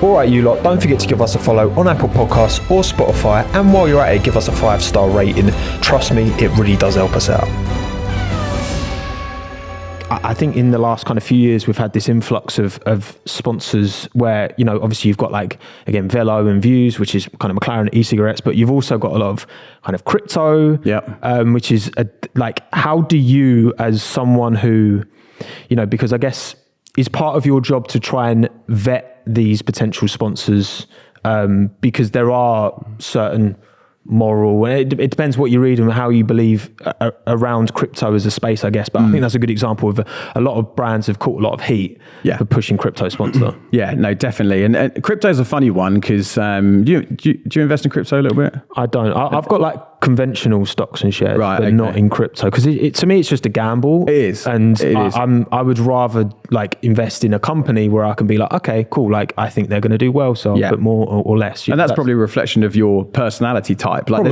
All right, you lot, don't forget to give us a follow on Apple Podcasts or Spotify, and while you're at it, give us a 5-star rating. Trust me, it really does help us out. I think in the last kind of few years, we've had this influx of sponsors where, you know, obviously you've got like, again, Velo and Views, which is kind of McLaren e-cigarettes, but you've also got a lot of kind of crypto, which is like, how do you, as someone who, you know, because I guess is part of your job to try and vet these potential sponsors, because there are certain moral, and it depends what you read and how you believe around crypto as a space, I guess. But I think that's a good example of a lot of brands have caught a lot of heat for pushing crypto sponsor. Yeah, no, definitely. And crypto is a funny one because do you invest in crypto a little bit? I don't. I've got like conventional stocks and shares, but not in crypto, because to me it's just a gamble. It is, and I would rather like invest in a company where I can be like, okay, cool, like I think they're going to do well, so I'll put more or less. And that's probably a reflection of your personality type. Like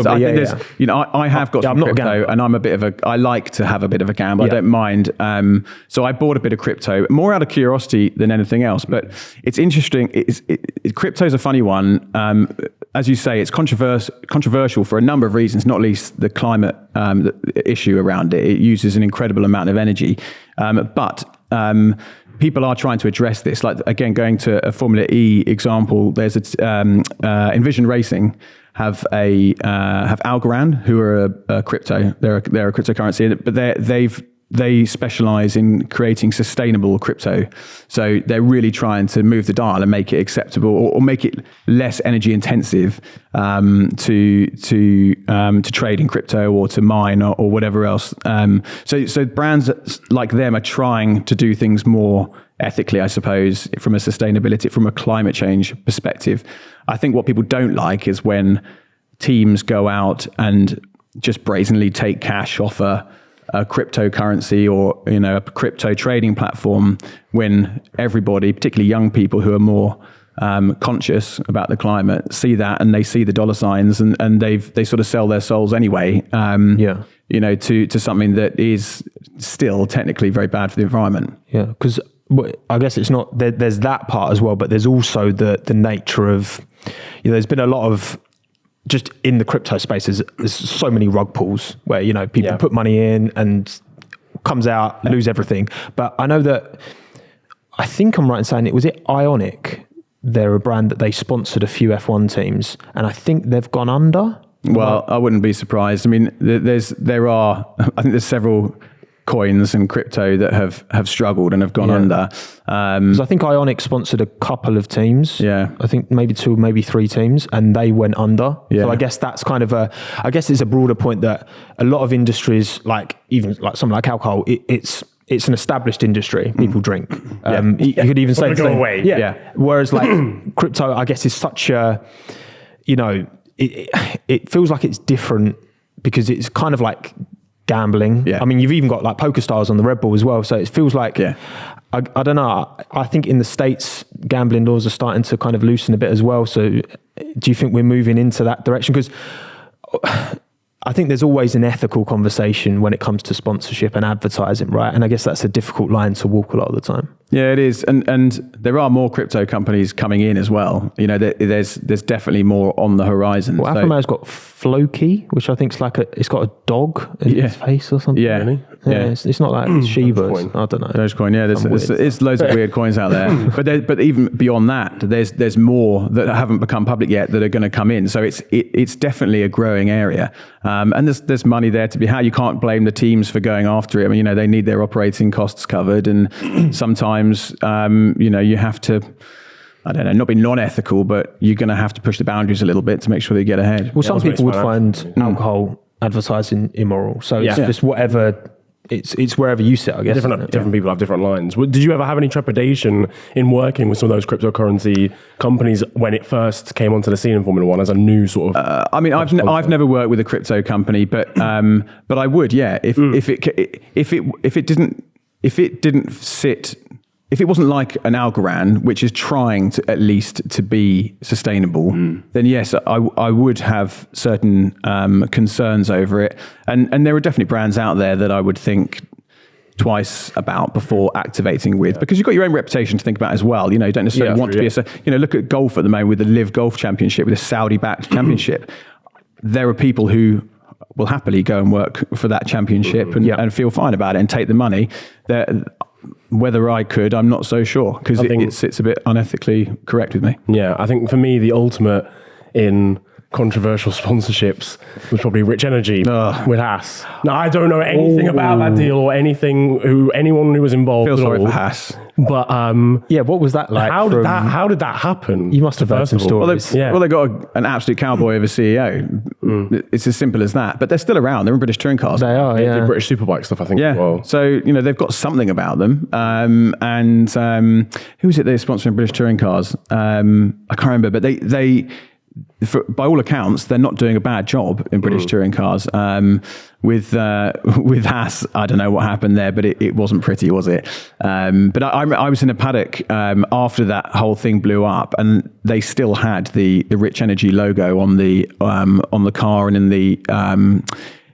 you know, I have got some crypto, and I'm a bit of I like to have a bit of a gamble. I don't mind. So I bought a bit of crypto more out of curiosity than anything else. But it's interesting. Crypto's a funny one. As you say, it's controversial for a number of reasons, not least the climate issue around it. It uses an incredible amount of energy. But people are trying to address this. Like, again, going to a Formula E example, there's Envision Racing have Algorand, who are a crypto. They're a cryptocurrency, but they specialize in creating sustainable crypto. So they're really trying to move the dial and make it acceptable, or make it less energy intensive to trade in crypto or to mine or whatever else. So brands like them are trying to do things more ethically, I suppose, from a sustainability, from a climate change perspective. I think what people don't like is when teams go out and just brazenly take cash off a cryptocurrency or, you know, a crypto trading platform, when everybody, particularly young people who are more conscious about the climate, see that and they see the dollar signs and they sort of sell their souls anyway. You know, to something that is still technically very bad for the environment. Yeah, because I guess it's not, there's that part as well, but there's also the nature of, you know, there's been a lot of, just in the crypto space, there's so many rug pulls where, you know, people put money in and comes out, lose everything. But I know that, I think I'm right in saying was it Ionic? They're a brand that they sponsored a few F1 teams, and I think they've gone under. Well, I wouldn't be surprised. I mean, I think there's several coins and crypto that have struggled and have gone under. Because I think Ionic sponsored a couple of teams. Yeah. I think maybe 2, maybe 3 teams, and they went under. Yeah. So I guess that's kind of I guess it's a broader point that a lot of industries, like even like something like alcohol, it's an established industry. People drink. You could even say go away. Yeah. Whereas like crypto, I guess, is such a, you know, it feels like it's different because it's kind of like gambling. I mean, you've even got like poker stars on the Red Bull as well. So it feels like, I don't know. I think in the States, gambling laws are starting to kind of loosen a bit as well. So do you think we're moving into that direction? Because I think there's always an ethical conversation when it comes to sponsorship and advertising, right? And I guess that's a difficult line to walk a lot of the time. Yeah, it is. And there are more crypto companies coming in as well. You know, there's definitely more on the horizon. Well, Alphamo's got Floki, which I think is like it's got a dog in its face or something. Yeah. Really? Yeah. It's not like Shiba. I don't know. Dogecoin, yeah. There's loads of weird coins out there. But even beyond that, there's more that haven't become public yet that are going to come in. So it's definitely a growing area. And there's money there to be had. You can't blame the teams for going after it. I mean, you know, they need their operating costs covered, and sometimes you know, you have to, I don't know, not be non-ethical, but you're going to have to push the boundaries a little bit to make sure they get ahead. Well, some people would find alcohol advertising immoral. So it's just whatever, it's wherever you sit, I guess. Different people have different lines. Did you ever have any trepidation in working with some of those cryptocurrency companies when it first came onto the scene in Formula One as a new sort of? I mean, I've never worked with a crypto company, but I would, if it wasn't like an Algorand, which is trying to at least to be sustainable, then yes, I would have certain concerns over it. And there are definitely brands out there that I would think, twice about before activating with, because you've got your own reputation to think about as well. You don't necessarily want to be look at golf at the moment with the Live Golf Championship, with a Saudi-backed championship. There are people who will happily go and work for that championship and feel fine about it and take the money. Whether I could, I'm not so sure, because it sits a bit unethically correct with me. Yeah, I think for me, the ultimate in controversial sponsorships was probably Rich Energy with Haas. Now, I don't know anything about that deal or anyone who was involved. Feel sorry for Haas. But what was that like? How did that happen? You must have heard some stories. Well, they got an absolute cowboy of a CEO. It's as simple as that. But they're still around. They're in British touring cars. They are. They did British Superbike stuff, I think. Yeah. As well. So they've got something about them. And who is it they're sponsoring British touring cars? I can't remember. But they by all accounts, they're not doing a bad job in British touring cars. With Haas, I don't know what happened there, but it wasn't pretty, was it? But I was in a paddock after that whole thing blew up, and they still had the Rich Energy logo on the car and in the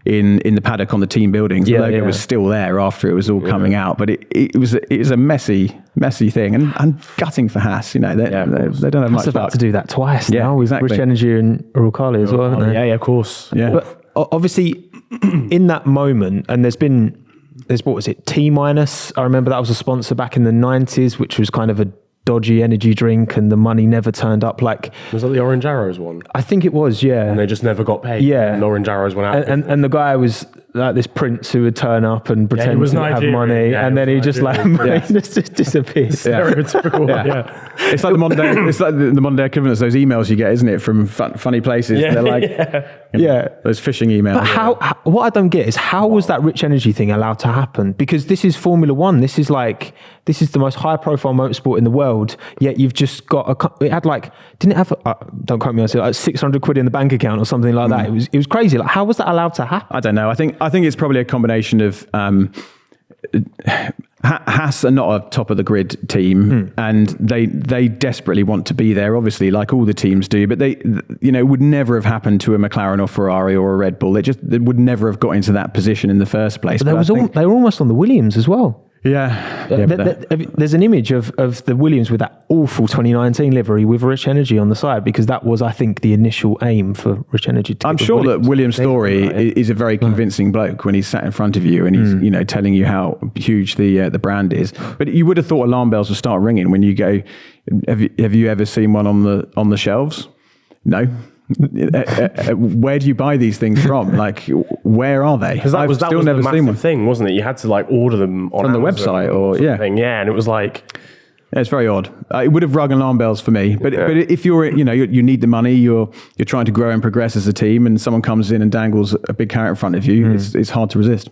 in the paddock on the team buildings. The logo was still there after it was all coming out, but it was a messy thing and gutting for Haas. They don't have much about luck. To do that twice now with Rich Energy and Uralkali as well, haven't they? Yeah, of course. Yeah. But obviously, in that moment, and there's what was it, T-? I remember that was a sponsor back in the 90s, which was kind of a dodgy energy drink, and the money never turned up. Was that the Orange Arrows one? I think it was, yeah. And they just never got paid. Yeah. And Orange Arrows went out. And the guy was like this prince who would turn up and pretend to have money, and then he just just disappears. Stereotypical. Yeah. It's like the modern day equivalent of those emails you get, isn't it, from funny places? Yeah. They're like, those phishing emails. But how? What I don't get is how was that Rich Energy thing allowed to happen? Because this is Formula One. This is the most high profile motorsport in the world. Yet you've just got it had didn't it have? Don't quote me on it. Like 600 quid in the bank account or something like that. It was crazy. Like, how was that allowed to happen? I don't know. I think it's probably a combination of Haas are not a top of the grid team, and they desperately want to be there, obviously, like all the teams do. But they, it would never have happened to a McLaren or Ferrari or a Red Bull. They would never have got into that position in the first place. But they were almost on the Williams as well. Yeah. There's an image of the Williams with that awful 2019 livery with Rich Energy on the side, because that was, I think, the initial aim for Rich Energy to I'm sure that Williams Story is a very convincing bloke when he's sat in front of you and he's telling you how huge the brand is. But you would have thought alarm bells would start ringing when you go, have you ever seen one on the shelves? No. Where do you buy these things from? Where are they? Because that was never the massive thing, wasn't it? You had to order them on the website or and it was it's very odd. It would have rung alarm bells for me. But if you're you need the money, you're trying to grow and progress as a team, and someone comes in and dangles a big carrot in front of you, it's hard to resist.